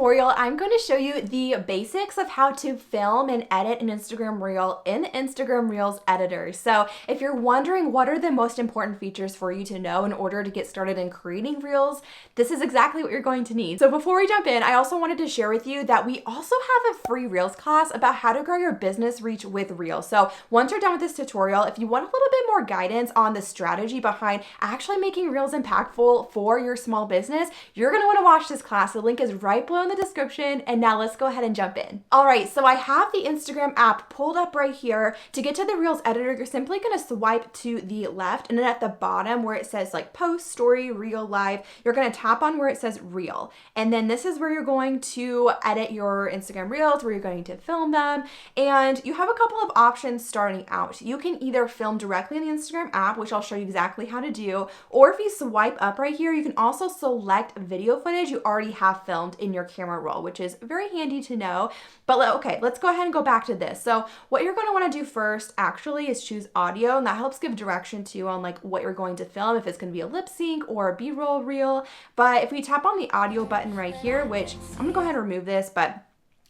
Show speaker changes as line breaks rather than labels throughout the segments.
tutorial, I'm going to show you the basics of how to film and edit an Instagram Reel in the Instagram Reels editor. So if you're wondering what are the most important features for you to know in order to get started in creating Reels, this is exactly what you're going to need. So before we jump in, I also wanted to share with you that we also have a free Reels class about how to grow your business reach with Reels. So once you're done with this tutorial, if you want a little bit more guidance on the strategy behind actually making Reels impactful for your small business, you're going to want to watch this class. The link is right below in the description. And now let's go ahead and jump in. All right, so I have the Instagram app pulled up right here. To get to the Reels editor, you're simply going to swipe to the left, and then at the bottom where it says like post, story, reel, live, you're going to tap on where it says reel. And then this is where you're going to edit your Instagram Reels, where you're going to film them. And you have a couple of options starting out. You can either film directly in the Instagram app, which I'll show you exactly how to do, or if you swipe up right here, you can also select video footage you already have filmed in your camera roll, which is very handy to know. But okay, let's go ahead and go back to this. So what you're going to want to do first actually is choose audio, and that helps give direction to you on like what you're going to film, if it's going to be a lip sync or a B-roll reel. But if we tap on the audio button right here, which I'm going to go ahead and remove this, but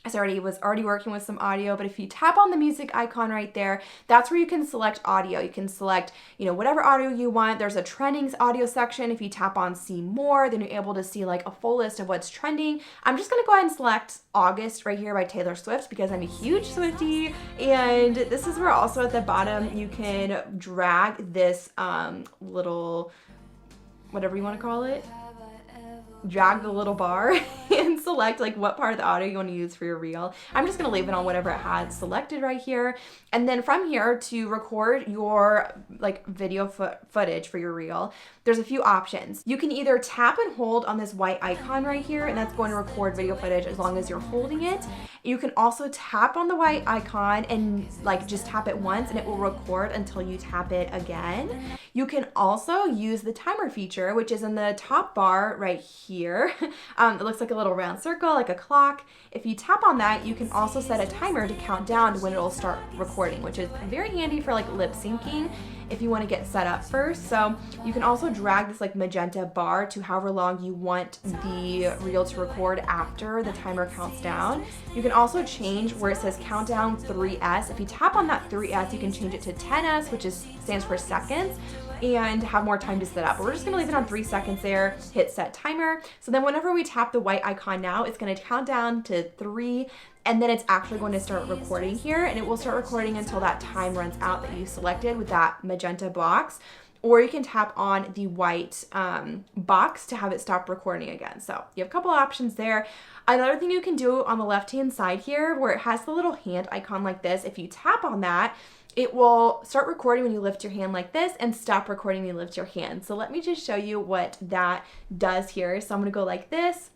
I was already working with some audio, but if you tap on the music icon right there, that's where you can select audio. You can select, whatever audio you want. There's a trending audio section. If you tap on see more, then you're able to see like a full list of what's trending. I'm just going to go ahead and select August right here by Taylor Swift because I'm a huge Swiftie. And this is where also at the bottom, you can drag this little, whatever you want to call it, drag the little bar and select like what part of the audio you want to use for your reel. I'm just going to leave it on whatever it has selected right here. And then from here to record your like video footage for your reel, there's a few options. You can either tap and hold on this white icon right here, and that's going to record video footage as long as you're holding it. You can also tap on the white icon and like just tap it once and it will record until you tap it again. You can also use the timer feature, which is in the top bar right here. It looks like a little round circle, like a clock. If you tap on that, you can also set a timer to count down to when it'll start recording, which is very handy for like lip syncing if you want to get set up first. So you can also drag this like magenta bar to however long you want the reel to record after the timer counts down. You can also change where it says countdown 3S. If you tap on that 3S, you can change it to 10S, which stands for seconds, and have more time to set up. We're just gonna leave it on 3 seconds there, hit set timer. So then whenever we tap the white icon now, it's gonna count down to 3, and then it's actually going to start recording here, and it will start recording until that time runs out that you selected with that magenta box. Or you can tap on the white box to have it stop recording again. So you have a couple options there. Another thing you can do on the left-hand side here, where it has the little hand icon like this, if you tap on that, it will start recording when you lift your hand like this and stop recording when you lift your hand. So let me just show you what that does here. So I'm gonna go like this,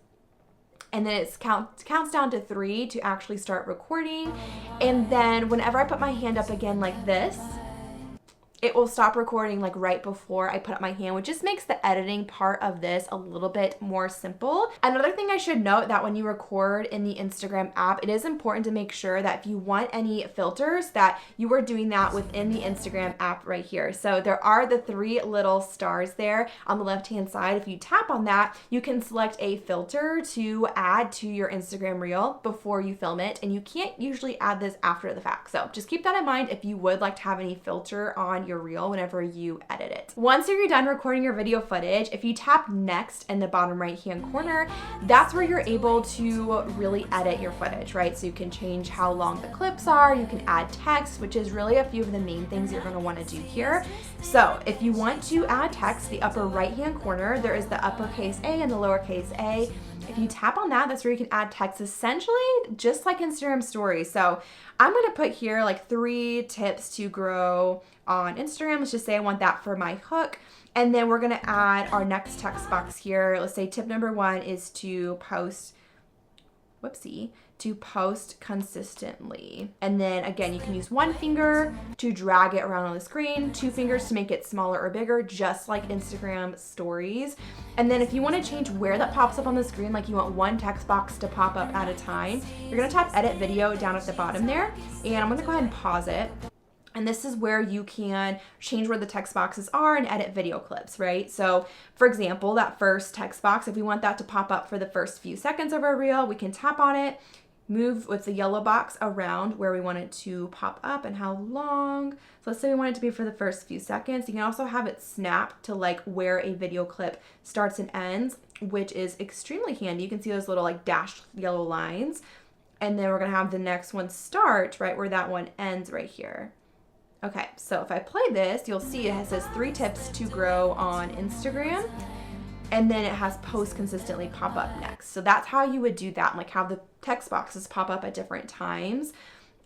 and then it counts down to 3 to actually start recording. And then whenever I put my hand up again like this, it will stop recording like right before I put up my hand, which just makes the editing part of this a little bit more simple. Another thing I should note that when you record in the Instagram app, it is important to make sure that if you want any filters that you are doing that within the Instagram app right here. So there are the 3 little stars there on the left-hand side. If you tap on that, you can select a filter to add to your Instagram reel before you film it. And you can't usually add this after the fact. So just keep that in mind if you would like to have any filter on your reel whenever you edit it. Once you're done recording your video footage, if you tap next in the bottom right hand corner, that's where you're able to really edit your footage, right? So you can change how long the clips are, you can add text, which is really a few of the main things you're going to want to do here. So if you want to add text, the upper right hand corner, there is the uppercase A and the lowercase a. If you tap on that, that's where you can add text, essentially just like Instagram stories. So I'm going to put here like 3 tips to grow on Instagram. Let's just say I want that for my hook. And then we're going to add our next text box here. Let's say tip number 1 is to post, to post consistently. And then again, you can use 1 finger to drag it around on the screen, 2 fingers to make it smaller or bigger, just like Instagram stories. And then if you want to change where that pops up on the screen, like you want 1 text box to pop up at a time, you're going to tap edit video down at the bottom there. And I'm going to go ahead and pause it. And this is where you can change where the text boxes are and edit video clips, right? So for example, that first text box, if we want that to pop up for the first few seconds of our reel, we can tap on it, move with the yellow box around where we want it to pop up and how long. So let's say we want it to be for the first few seconds. You can also have it snap to like where a video clip starts and ends, which is extremely handy. You can see those little like dashed yellow lines. And then we're gonna have the next one start right where that one ends right here. Okay, so if I play this, you'll see it says 3 tips to grow on Instagram. And then it has post consistently pop up next. So that's how you would do that, like have the text boxes pop up at different times.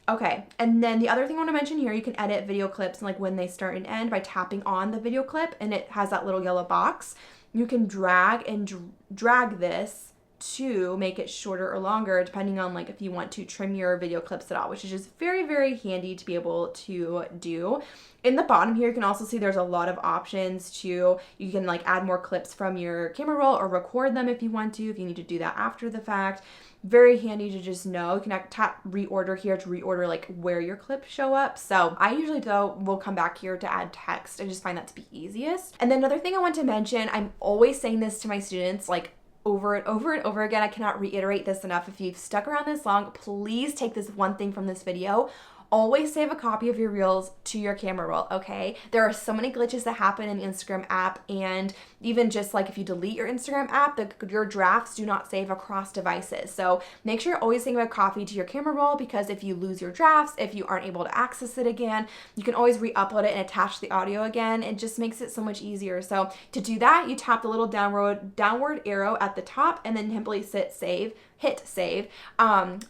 Okay, and then the other thing I want to mention here, you can edit video clips and like when they start and end by tapping on the video clip, and it has that little yellow box. You can drag and drag this to make it shorter or longer, depending on like if you want to trim your video clips at all, which is just very, very handy to be able to do. In the bottom here, you can also see there's a lot of options to, you can like add more clips from your camera roll or record them if you want to, if you need to do that after the fact. Very handy to just know. You can tap reorder here to reorder like where your clips show up. So I usually though will come back here to add text. I just find that to be easiest. And then another thing I want to mention, I'm always saying this to my students, like over and over and over again. I cannot reiterate this enough. If you've stuck around this long, please take this one thing from this video. Always save a copy of your reels to your camera roll, okay? There are so many glitches that happen in the Instagram app, and even just like if you delete your Instagram app, your drafts do not save across devices. So make sure you're always saving a copy to your camera roll, because if you lose your drafts, if you aren't able to access it again, you can always re-upload it and attach the audio again. It just makes it so much easier. So to do that, you tap the little downward arrow at the top and then simply hit save.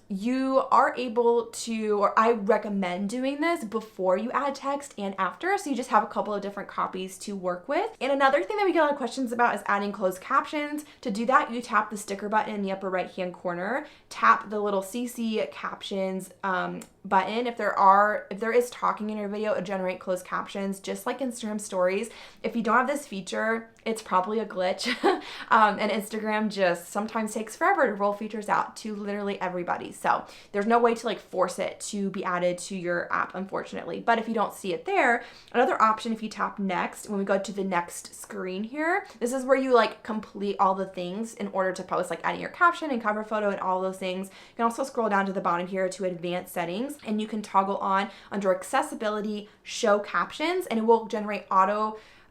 You are able to, or I recommend doing this before you add text and after, so you just have a couple of different copies to work with. And another thing that we get a lot of questions about is adding closed captions. To do that, you tap the sticker button in the upper right hand corner, tap the little CC captions button. If there is talking in your video, it generate closed captions, just like Instagram stories. If you don't have this feature, it's probably a glitch. And Instagram just sometimes takes forever to roll features out to literally everybody. So there's no way to like force it to be added to your app, unfortunately. But if you don't see it there, another option, if you tap next, when we go to the next screen here, this is where you like complete all the things in order to post, like adding your caption and cover photo and all those things. You can also scroll down to the bottom here to advanced settings, and you can toggle on under accessibility, show captions, and it will generate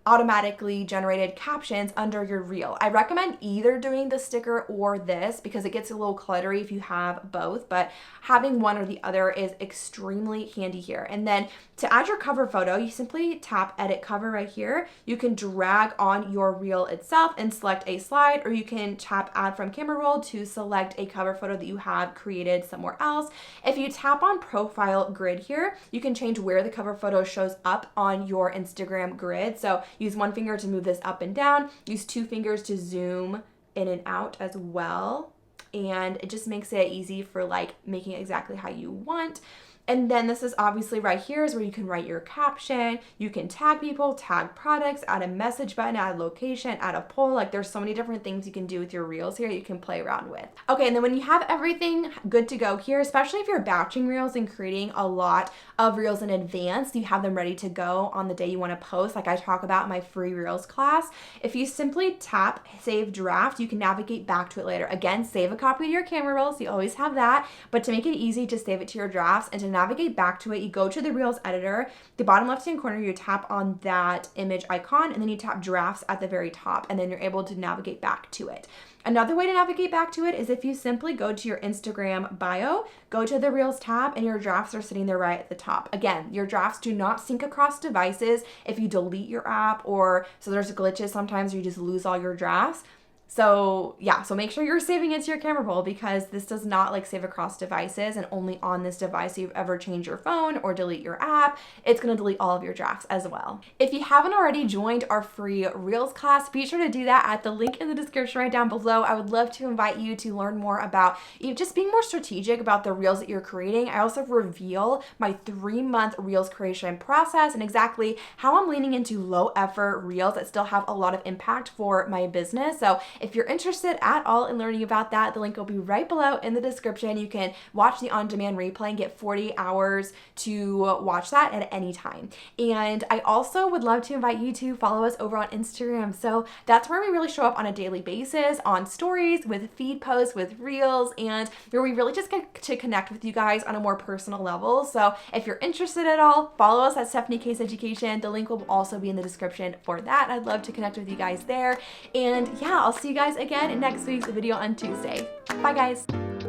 automatically generated captions under your reel. I recommend either doing the sticker or this because it gets a little cluttery if you have both, but having one or the other is extremely handy here. And then to add your cover photo, you simply tap edit cover right here. You can drag on your reel itself and select a slide, or you can tap add from camera roll to select a cover photo that you have created somewhere else. If you tap on profile grid here, you can change where the cover photo shows up on your Instagram grid. So use one finger to move this up and down, use 2 fingers to zoom in and out as well. And it just makes it easy for like making it exactly how you want. And then this is obviously right here is where you can write your caption. You can tag people, tag products, add a message button, add a location, add a poll. Like there's so many different things you can do with your reels here you can play around with. Okay, and then when you have everything good to go here, especially if you're batching reels and creating a lot of reels in advance, you have them ready to go on the day you want to post, like I talk about in my free reels class. If you simply tap save draft, you can navigate back to it later. Again, save a copy to your camera roll, so you always have that, but to make it easy to save it to your drafts and to navigate back to it, you go to the Reels editor, the bottom left hand corner, you tap on that image icon, and then you tap drafts at the very top, and then you're able to navigate back to it. Another way to navigate back to it is if you simply go to your Instagram bio, go to the Reels tab, and your drafts are sitting there right at the top. Again, your drafts do not sync across devices if you delete your app, or so there's glitches sometimes where you just lose all your drafts. So yeah, so make sure you're saving it to your camera roll, because this does not like save across devices and only on this device. If you've ever changed your phone or delete your app, it's going to delete all of your drafts as well. If you haven't already joined our free Reels class, be sure to do that at the link in the description right down below. I would love to invite you to learn more about just being more strategic about the reels that you're creating. I also reveal my 3-month reels creation process and exactly how I'm leaning into low effort reels that still have a lot of impact for my business. So if you're interested at all in learning about that, the link will be right below in the description. You can watch the on-demand replay and get 40 hours to watch that at any time. And I also would love to invite you to follow us over on Instagram. So that's where we really show up on a daily basis on stories, with feed posts, with reels, and where we really just get to connect with you guys on a more personal level. So if you're interested at all, follow us at Stephanie Case Education. The link will also be in the description for that. I'd love to connect with you guys there. And yeah, I'll see you guys again in next week's video on Tuesday. Bye guys.